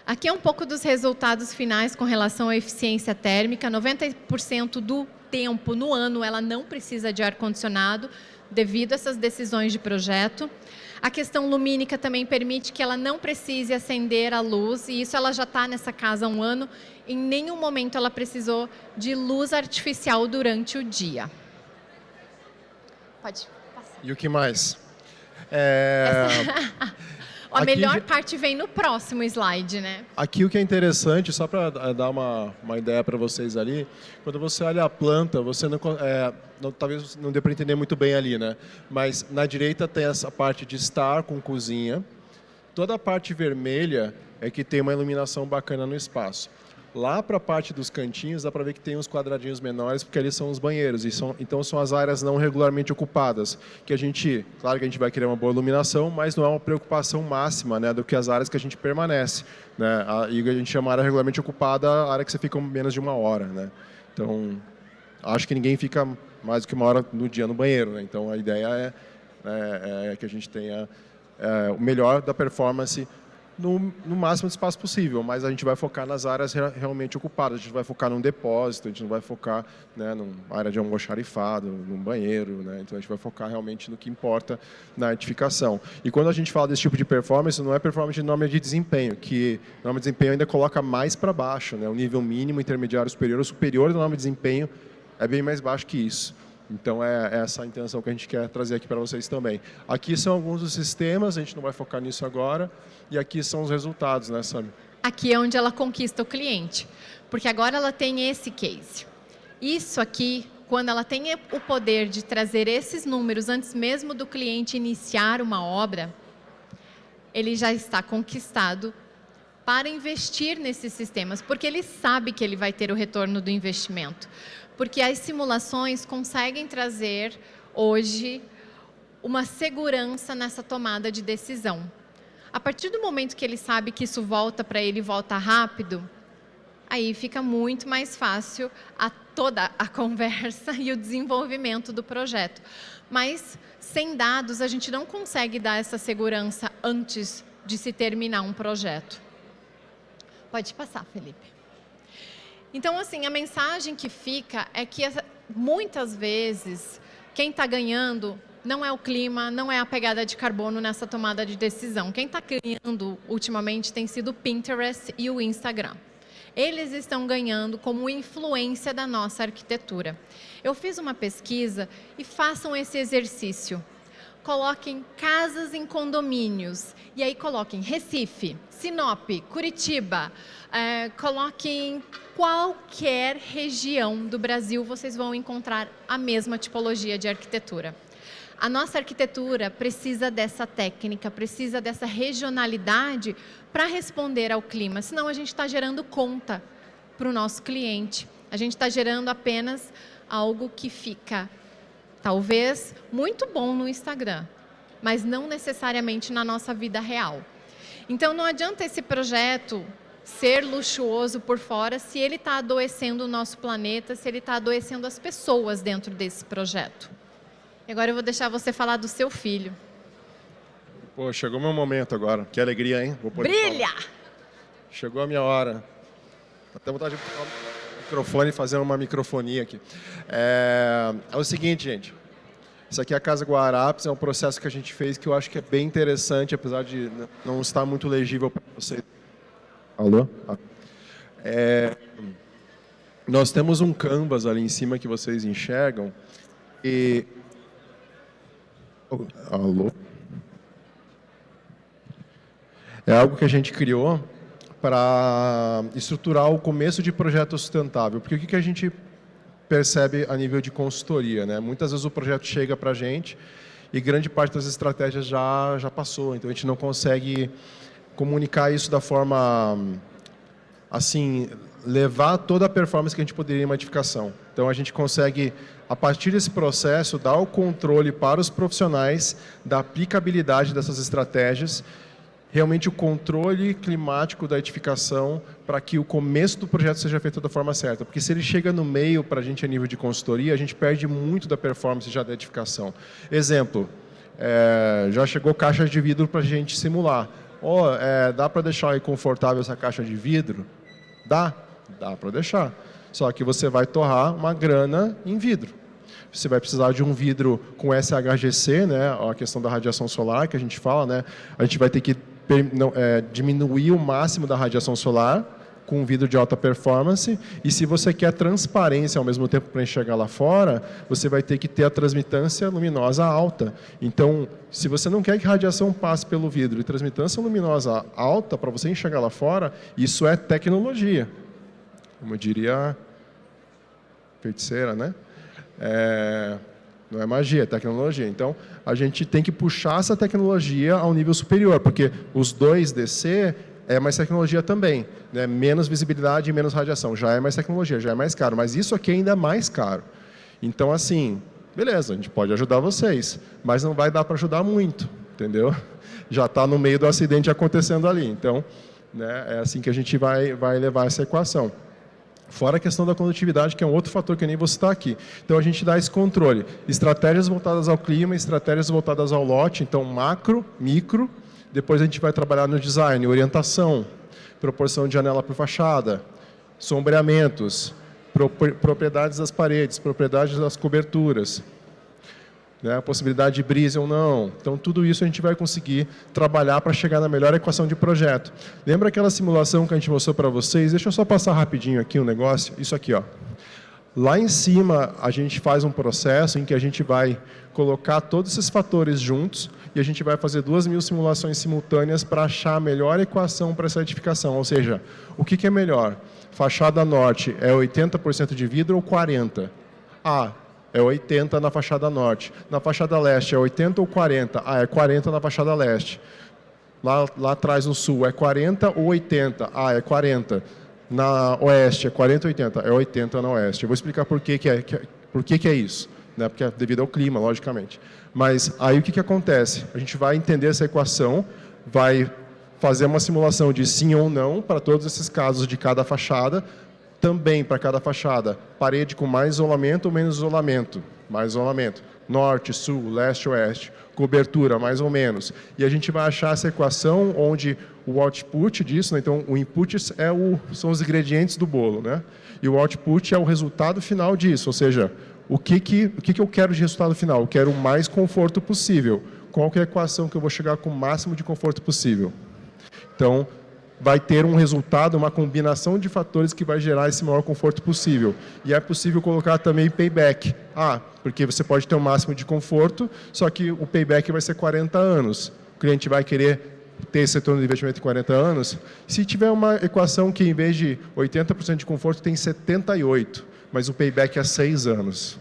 Aqui é um pouco dos resultados finais com relação à eficiência térmica. 90% do tempo no ano ela não precisa de ar-condicionado devido a essas decisões de projeto. A questão lumínica também permite que ela não precise acender a luz, e isso ela já está nessa casa há um ano. Em nenhum momento ela precisou de luz artificial durante o dia. Pode passar. E o que mais? A melhor parte vem no próximo slide, né? Aqui o que é interessante, só para dar uma ideia para vocês ali, quando você olha a planta, você talvez não dê para entender muito bem ali, né? Mas na direita tem essa parte de estar com cozinha, Toda a parte vermelha é que tem uma iluminação bacana no espaço. Lá para a parte dos cantinhos, dá para ver que tem uns quadradinhos menores, porque ali são os banheiros. Então, são as áreas não regularmente ocupadas. Que claro que a gente vai querer uma boa iluminação, mas não é uma preocupação máxima, né, do que as áreas que a gente permanece. Né? E a gente chama a área regularmente ocupada a área que você fica menos de 1 hora. Né? Então, acho que ninguém fica mais do que 1 hora no dia no banheiro. Né? Então, a ideia é que a gente tenha o melhor da performance no máximo de espaço possível, mas a gente vai focar nas áreas realmente ocupadas. A gente vai focar num depósito, a gente não vai focar, né, numa área de almoxarifado, num banheiro. Né? Então, a gente vai focar realmente no que importa na edificação. E quando a gente fala desse tipo de performance, não é performance de norma de desempenho, que a norma de desempenho ainda coloca mais para baixo. Né? O nível mínimo, intermediário, superior. O superior da norma de desempenho é bem mais baixo que isso. Então, é essa a intenção que a gente quer trazer aqui para vocês também. Aqui são alguns dos sistemas, a gente não vai focar nisso agora. E aqui são os resultados, né, Sami? Aqui é onde ela conquista o cliente, porque agora ela tem esse case. Isso aqui, quando ela tem o poder de trazer esses números antes mesmo do cliente iniciar uma obra, ele já está conquistado para investir nesses sistemas, porque ele sabe que ele vai ter o retorno do investimento. Porque as simulações conseguem trazer, hoje, uma segurança nessa tomada de decisão. A partir do momento que ele sabe que isso volta para ele, volta rápido, aí fica muito mais fácil toda a conversa e o desenvolvimento do projeto. Mas, sem dados, a gente não consegue dar essa segurança antes de se terminar um projeto. Pode passar, Felipe. Então, assim, a mensagem que fica é que, muitas vezes, quem está ganhando não é o clima, não é a pegada de carbono nessa tomada de decisão. Quem está ganhando, ultimamente, tem sido o Pinterest e o Instagram. Eles estão ganhando como influência da nossa arquitetura. Eu fiz uma pesquisa e façam esse exercício. Coloquem casas em condomínios, e aí coloquem Recife, Sinop, Curitiba, coloquem qualquer região do Brasil, vocês vão encontrar a mesma tipologia de arquitetura. A nossa arquitetura precisa dessa técnica, precisa dessa regionalidade para responder ao clima, senão a gente está gerando conta para o nosso cliente. A gente está gerando apenas algo que fica, talvez, muito bom no Instagram, mas não necessariamente na nossa vida real. Então, não adianta esse projeto ser luxuoso por fora se ele está adoecendo o nosso planeta, se ele está adoecendo as pessoas dentro desse projeto. E agora eu vou deixar você falar do seu filho. Pô, chegou meu momento agora. Que alegria, hein? Brilha! Chegou a minha hora. Até vontade de pegar o microfone e fazer uma microfonia aqui. É o seguinte, gente. Isso aqui é a Casa Guararapes, é um processo que a gente fez que eu acho que é bem interessante, apesar de não estar muito legível para vocês. Alô? Nós temos um canvas ali em cima que vocês enxergam e... Alô? É algo que a gente criou para estruturar o começo de projeto sustentável. Porque o que a gente percebe a nível de consultoria, né? Muitas vezes o projeto chega para a gente e grande parte das estratégias já passou. Então, a gente não consegue comunicar isso da forma, assim, levar toda a performance que a gente poderia em uma edificação. Então, a gente consegue, a partir desse processo, dar o controle para os profissionais da aplicabilidade dessas estratégias, realmente o controle climático da edificação para que o começo do projeto seja feito da forma certa. Porque se ele chega no meio para a gente a nível de consultoria, a gente perde muito da performance já da edificação. Exemplo, já chegou caixas de vidro para a gente simular. Dá para deixar aí confortável essa caixa de vidro? Dá para deixar. Só que você vai torrar uma grana em vidro. Você vai precisar de um vidro com SHGC, né? A questão da radiação solar que a gente fala, né? A gente vai ter que diminuir o máximo da radiação solar com um vidro de alta performance. E se você quer transparência ao mesmo tempo para enxergar lá fora, você vai ter que ter a transmitância luminosa alta. Então, se você não quer que a radiação passe pelo vidro e transmitância luminosa alta para você enxergar lá fora, isso é tecnologia. Como eu diria, feiticeira, né? Não é magia, é tecnologia. Então, a gente tem que puxar essa tecnologia ao nível superior, porque os 2DC é mais tecnologia também, né? Menos visibilidade e menos radiação. Já é mais tecnologia, já é mais caro, mas isso aqui ainda é mais caro. Então, assim, beleza, a gente pode ajudar vocês, mas não vai dar para ajudar muito, entendeu? Já está no meio do acidente acontecendo ali. Então, né, é assim que a gente vai levar essa equação. Fora a questão da condutividade, que é um outro fator que eu nem vou citar aqui. Então, a gente dá esse controle. Estratégias voltadas ao clima, estratégias voltadas ao lote, então macro, micro. Depois a gente vai trabalhar no design, orientação, proporção de janela por fachada, sombreamentos, propriedades das paredes, propriedades das coberturas, né, possibilidade de brisa ou não. Então, tudo isso a gente vai conseguir trabalhar para chegar na melhor equação de projeto. Lembra aquela simulação que a gente mostrou para vocês? Deixa eu só passar rapidinho aqui um negócio. Isso aqui, ó. Lá em cima, a gente faz um processo em que a gente vai colocar todos esses fatores juntos e a gente vai fazer 2.000 simulações simultâneas para achar a melhor equação para essa edificação. Ou seja, o que é melhor? Fachada norte é 80% de vidro ou 40%? É 80 na fachada norte. Na fachada leste é 80 ou 40? É 40 na fachada leste. Lá atrás no sul é 40 ou 80? É 40. Na oeste é 40 ou 80? É 80 na oeste. Eu vou explicar por que é isso. Né? Porque é devido ao clima, logicamente. Mas aí o que acontece? A gente vai entender essa equação, vai fazer uma simulação de sim ou não para todos esses casos de cada fachada. Também para cada fachada, parede com mais isolamento ou menos isolamento. Mais isolamento. Norte, sul, leste, oeste. Cobertura, mais ou menos. E a gente vai achar essa equação onde o output disso, né? Então o input são os ingredientes do bolo, né? E o output é o resultado final disso, ou seja, o que eu quero de resultado final? Eu quero o mais conforto possível. Qual que é a equação que eu vou chegar com o máximo de conforto possível? Então, vai ter um resultado, uma combinação de fatores que vai gerar esse maior conforto possível. E é possível colocar também payback. Porque você pode ter o máximo de conforto, só que o payback vai ser 40 anos. O cliente vai querer ter esse retorno de investimento em 40 anos. Se tiver uma equação que, em vez de 80% de conforto, tem 78%, mas o payback é 6 anos.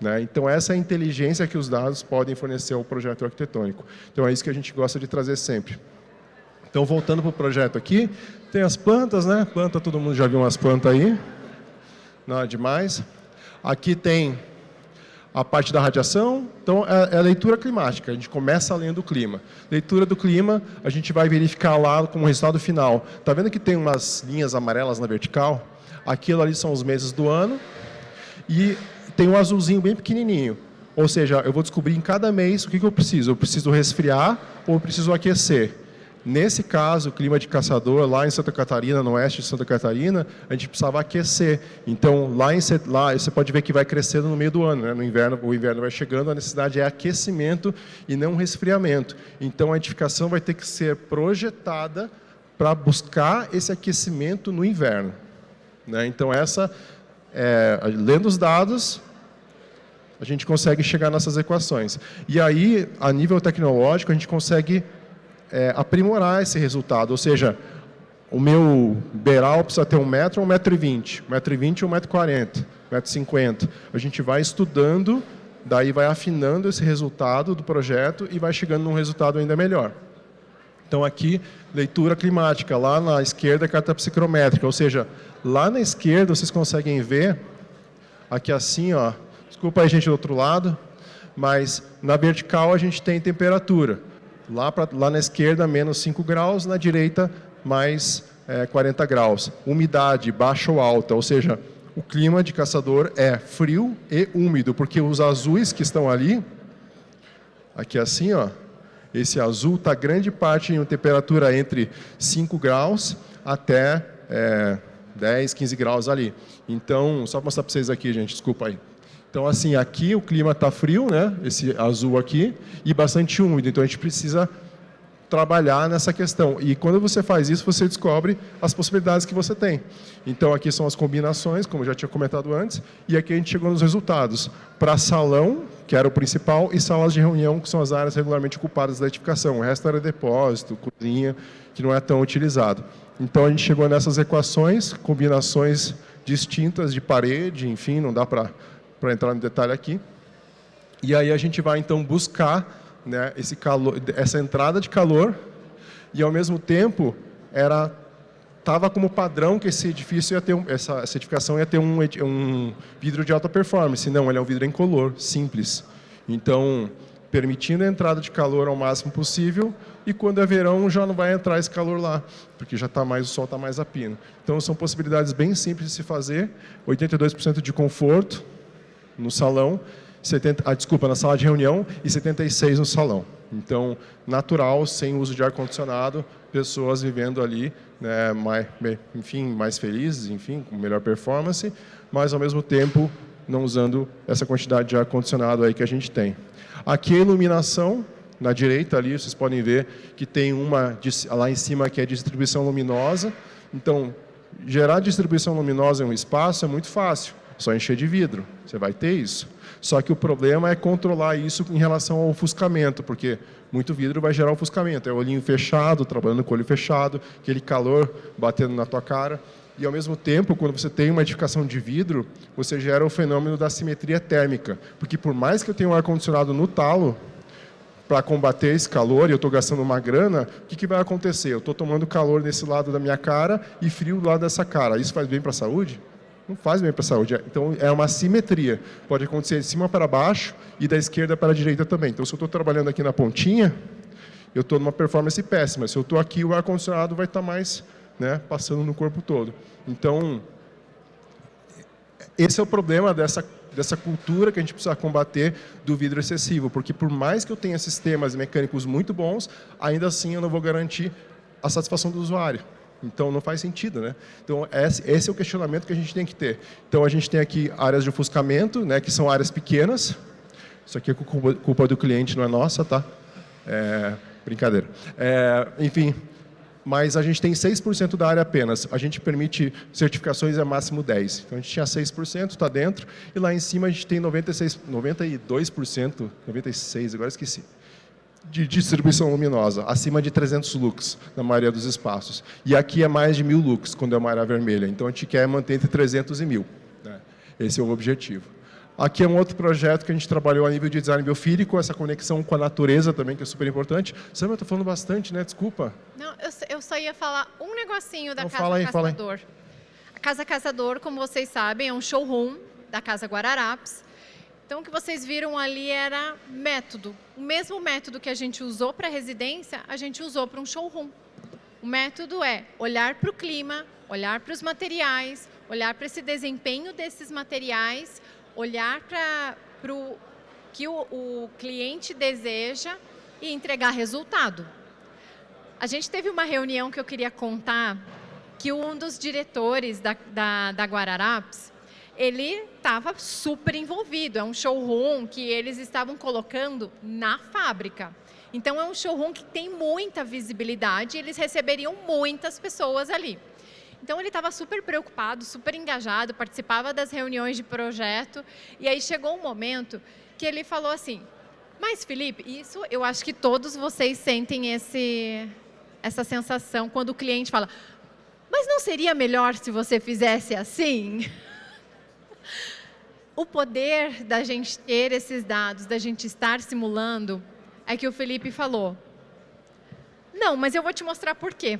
Né? Então, essa é a inteligência que os dados podem fornecer ao projeto arquitetônico. Então, é isso que a gente gosta de trazer sempre. Então, voltando para o projeto aqui, tem as plantas, né? Planta, todo mundo já viu umas plantas aí. Nada demais. Aqui tem a parte da radiação. Então, é a leitura climática. A gente começa lendo o clima. Leitura do clima, a gente vai verificar lá como resultado final. Está vendo que tem umas linhas amarelas na vertical? Aquilo ali são os meses do ano. E tem um azulzinho bem pequenininho. Ou seja, eu vou descobrir em cada mês o que eu preciso. Eu preciso resfriar ou eu preciso aquecer. Nesse caso, o clima de caçador, lá em Santa Catarina, no oeste de Santa Catarina, a gente precisava aquecer. Então, lá você pode ver que vai crescendo no meio do ano. Né? No inverno, o inverno vai chegando, a necessidade é aquecimento e não resfriamento. Então, a edificação vai ter que ser projetada para buscar esse aquecimento no inverno. Né? Então, lendo os dados, a gente consegue chegar nessas equações. E aí, a nível tecnológico, a gente consegue aprimorar esse resultado, ou seja, o meu beiral precisa ter 1 metro ou 1,20 m, 1,20 m ou 1,40 m, 1,50 m. A gente vai estudando, daí vai afinando esse resultado do projeto e vai chegando num resultado ainda melhor. Então, aqui, leitura climática, lá na esquerda, carta psicométrica, ou seja, lá na esquerda vocês conseguem ver, aqui assim, ó, desculpa aí, gente, do outro lado, mas na vertical a gente tem temperatura. Lá na esquerda, menos 5 graus, na direita, mais 40 graus. Umidade, baixa ou alta, ou seja, o clima de caçador é frio e úmido, porque os azuis que estão ali, aqui assim, ó, esse azul está grande parte em temperatura entre 5 graus até 10, 15 graus ali. Então, só para mostrar para vocês aqui, gente, desculpa aí. Então, assim, aqui o clima está frio, né? Esse azul aqui, e bastante úmido. Então, a gente precisa trabalhar nessa questão. E quando você faz isso, você descobre as possibilidades que você tem. Então, aqui são as combinações, como eu já tinha comentado antes, e aqui a gente chegou nos resultados. Para salão, que era o principal, e salas de reunião, que são as áreas regularmente ocupadas da edificação. O resto era depósito, cozinha, que não é tão utilizado. Então, a gente chegou nessas equações, combinações distintas de parede, enfim, não dá para entrar no detalhe aqui. E aí a gente vai, então, buscar, né, esse calor, essa entrada de calor, e, ao mesmo tempo, estava como padrão que esse edifício ia ter, essa edificação ia ter um vidro de alta performance. Não, ele é um vidro incolor, simples. Então, permitindo a entrada de calor ao máximo possível, e quando é verão já não vai entrar esse calor lá, porque já tá mais, o sol está mais a pino. Então, são possibilidades bem simples de se fazer, 82% de conforto no salão, na sala de reunião, e 76% no salão. Então, natural, sem uso de ar-condicionado, pessoas vivendo ali, né, mais felizes, enfim, com melhor performance, mas, ao mesmo tempo, não usando essa quantidade de ar-condicionado aí que a gente tem. Aqui a iluminação, na direita ali, vocês podem ver que tem uma lá em cima que é distribuição luminosa. Então, gerar distribuição luminosa em um espaço é muito fácil, só encher de vidro, você vai ter isso. Só que o problema é controlar isso em relação ao ofuscamento, porque muito vidro vai gerar ofuscamento. É olhinho fechado, trabalhando com o olho fechado, aquele calor batendo na tua cara. E, ao mesmo tempo, quando você tem uma edificação de vidro, você gera o fenômeno da simetria térmica. Porque, por mais que eu tenha um ar-condicionado no talo, para combater esse calor, e eu estou gastando uma grana, o que vai acontecer? Eu estou tomando calor nesse lado da minha cara e frio do lado dessa cara. Isso faz bem para a saúde? Não faz bem para a saúde. Então, é uma simetria. Pode acontecer de cima para baixo e da esquerda para a direita também. Então, se eu estou trabalhando aqui na pontinha, eu estou numa performance péssima. Se eu estou aqui, o ar-condicionado vai estar mais, né, passando no corpo todo. Então, esse é o problema dessa cultura que a gente precisa combater do vidro excessivo, porque por mais que eu tenha sistemas mecânicos muito bons, ainda assim eu não vou garantir a satisfação do usuário. Então, não faz sentido, né? Então, esse é o questionamento que a gente tem que ter. Então, a gente tem aqui áreas de ofuscamento, né, que são áreas pequenas. Isso aqui é culpa do cliente, não é nossa, tá? Brincadeira. Enfim, mas a gente tem 6% da área apenas. A gente permite certificações a máximo 10%. Então, a gente tinha 6%, está dentro, e lá em cima a gente tem 92%, 96%, agora esqueci, de distribuição luminosa, acima de 300 lux na maioria dos espaços. E aqui é mais de 1.000 lux, quando é uma área vermelha. Então, a gente quer manter entre 300 e 1.000. Né? Esse é o objetivo. Aqui é um outro projeto que a gente trabalhou a nível de design biofílico, essa conexão com a natureza também, que é super importante. Sam, eu estou falando bastante, né? Desculpa. Não, eu só ia falar um negocinho da Então, Casa Caçador. A Casa Caçador, como vocês sabem, é um showroom da Casa Guararapes. Então, o que vocês viram ali era método. O mesmo método que a gente usou para a residência, a gente usou para um showroom. O método é olhar para o clima, olhar para os materiais, olhar para esse desempenho desses materiais, olhar para o que o cliente deseja e entregar resultado. A gente teve uma reunião que eu queria contar, que um dos diretores da Guararapes, ele estava super envolvido. É um showroom que eles estavam colocando na fábrica. Então, é um showroom que tem muita visibilidade e eles receberiam muitas pessoas ali. Então, ele estava super preocupado, super engajado, participava das reuniões de projeto. E aí, chegou um momento que ele falou assim, mas, Felipe, isso eu acho que todos vocês sentem essa sensação quando o cliente fala, mas não seria melhor se você fizesse assim? O poder da gente ter esses dados, da gente estar simulando, é que o Felipe falou, não, mas eu vou te mostrar por quê.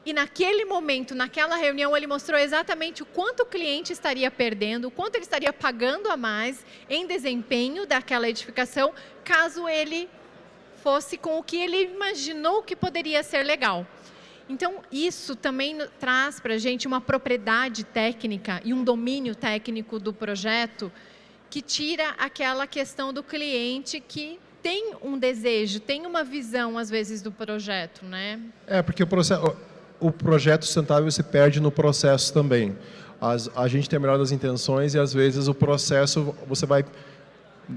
E naquele momento, naquela reunião, ele mostrou exatamente o quanto o cliente estaria perdendo, o quanto ele estaria pagando a mais em desempenho daquela edificação, caso ele fosse com o que ele imaginou que poderia ser legal. Então, isso também traz para a gente uma propriedade técnica e um domínio técnico do projeto que tira aquela questão do cliente que tem um desejo, tem uma visão, às vezes, do projeto, né? Porque o projeto sustentável se perde no processo também. A gente tem a melhor das intenções e, às vezes, o processo,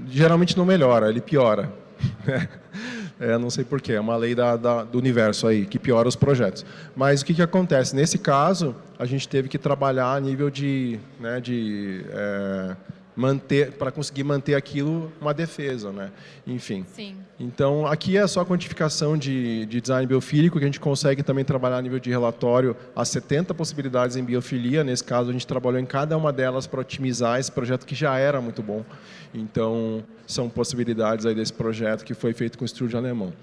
geralmente não melhora, ele piora. Não sei porquê, é uma lei do universo aí, que piora os projetos. Mas o que acontece? Nesse caso, a gente teve que trabalhar a nível de para conseguir manter aquilo uma defesa, né? Enfim. Sim. Então, aqui é só a quantificação de design biofílico, que a gente consegue também trabalhar a nível de relatório as 70 possibilidades em biofilia. Nesse caso, a gente trabalhou em cada uma delas para otimizar esse projeto que já era muito bom. Então, são possibilidades aí desse projeto que foi feito com o estúdio alemão.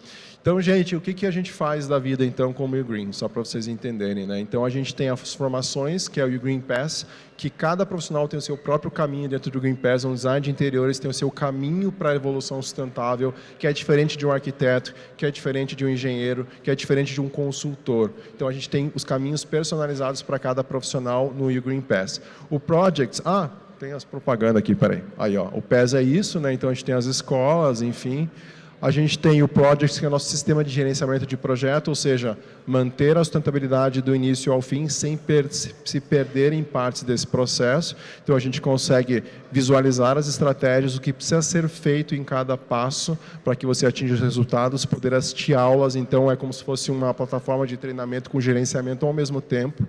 Então, gente, o que a gente faz da vida, então, com o U-Green? Só para vocês entenderem, né? Então, a gente tem as formações, que é o U-Green Pass, que cada profissional tem o seu próprio caminho dentro do Green Pass. Um design de interiores tem o seu caminho para a evolução sustentável, que é diferente de um arquiteto, que é diferente de um engenheiro, que é diferente de um consultor. Então, a gente tem os caminhos personalizados para cada profissional no U-Green Pass. O Projects... tem as propagandas aqui, peraí. Aí, ó, o PES é isso, né? Então, a gente tem as escolas, enfim... A gente tem o Projects, que é o nosso sistema de gerenciamento de projeto, ou seja, manter a sustentabilidade do início ao fim sem se perder em partes desse processo. Então, a gente consegue visualizar as estratégias, o que precisa ser feito em cada passo para que você atinja os resultados, poder assistir aulas. Então, é como se fosse uma plataforma de treinamento com gerenciamento ao mesmo tempo.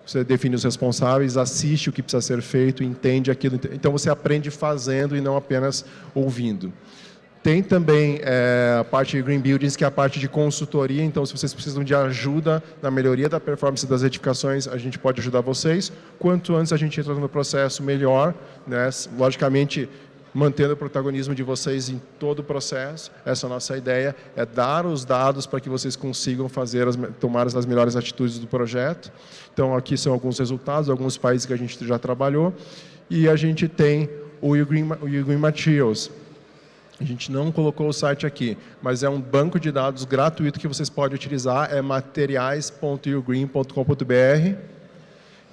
Você define os responsáveis, assiste o que precisa ser feito, entende aquilo. Então, você aprende fazendo e não apenas ouvindo. Tem também a parte de Green Buildings, que é a parte de consultoria. Então, se vocês precisam de ajuda na melhoria da performance das edificações, a gente pode ajudar vocês. Quanto antes a gente entra no processo, melhor, né? Logicamente, mantendo o protagonismo de vocês em todo o processo. Essa é a nossa ideia, é dar os dados para que vocês consigam tomar as melhores atitudes do projeto. Então, aqui são alguns resultados, alguns países que a gente já trabalhou. E a gente tem o U-Green Materials. A gente não colocou o site aqui, mas é um banco de dados gratuito que vocês podem utilizar, é materiais.ugreen.com.br,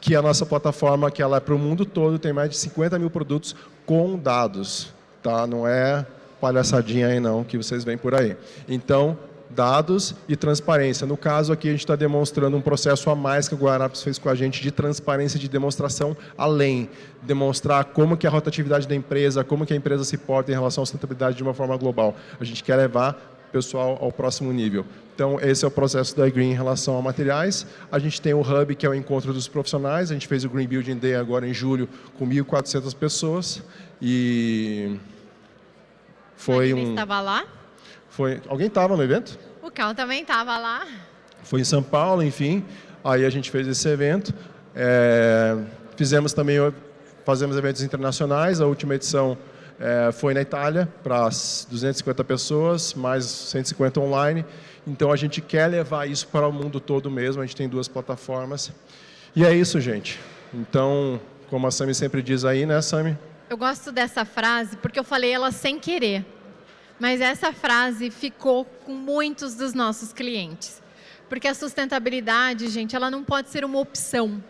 que é a nossa plataforma, que ela é para o mundo todo, tem mais de 50 mil produtos com dados, tá? Não é palhaçadinha aí não, que vocês veem por aí. Então, dados e transparência. No caso aqui, a gente está demonstrando um processo a mais que o Guararapes fez com a gente de transparência, de demonstração além. Demonstrar como que é a rotatividade da empresa, como que a empresa se porta em relação à sustentabilidade de uma forma global. A gente quer levar o pessoal ao próximo nível. Então, esse é o processo da Green em relação a materiais. A gente tem o Hub, que é o encontro dos profissionais. A gente fez o Green Building Day agora em julho com 1.400 pessoas. E foi Você estava lá? Alguém estava no evento? O Cal também estava lá. Foi em São Paulo, enfim. Aí a gente fez esse evento. Fazemos eventos internacionais. A última edição foi na Itália, para 250 pessoas, mais 150 online. Então, a gente quer levar isso para o mundo todo mesmo. A gente tem 2 plataformas. E é isso, gente. Então, como a Sami sempre diz aí, né, Sami? Eu gosto dessa frase porque eu falei ela sem querer. Mas essa frase ficou com muitos dos nossos clientes. Porque a sustentabilidade, gente, ela não pode ser uma opção.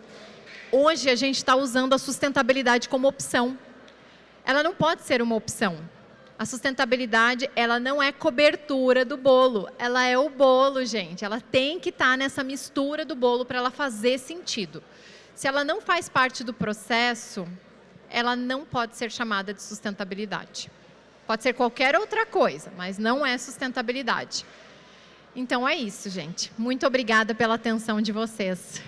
Hoje a gente está usando a sustentabilidade como opção. Ela não pode ser uma opção. A sustentabilidade, ela não é cobertura do bolo. Ela é o bolo, gente. Ela tem que estar nessa mistura do bolo para ela fazer sentido. Se ela não faz parte do processo, ela não pode ser chamada de sustentabilidade. Pode ser qualquer outra coisa, mas não é sustentabilidade. Então é isso, gente. Muito obrigada pela atenção de vocês.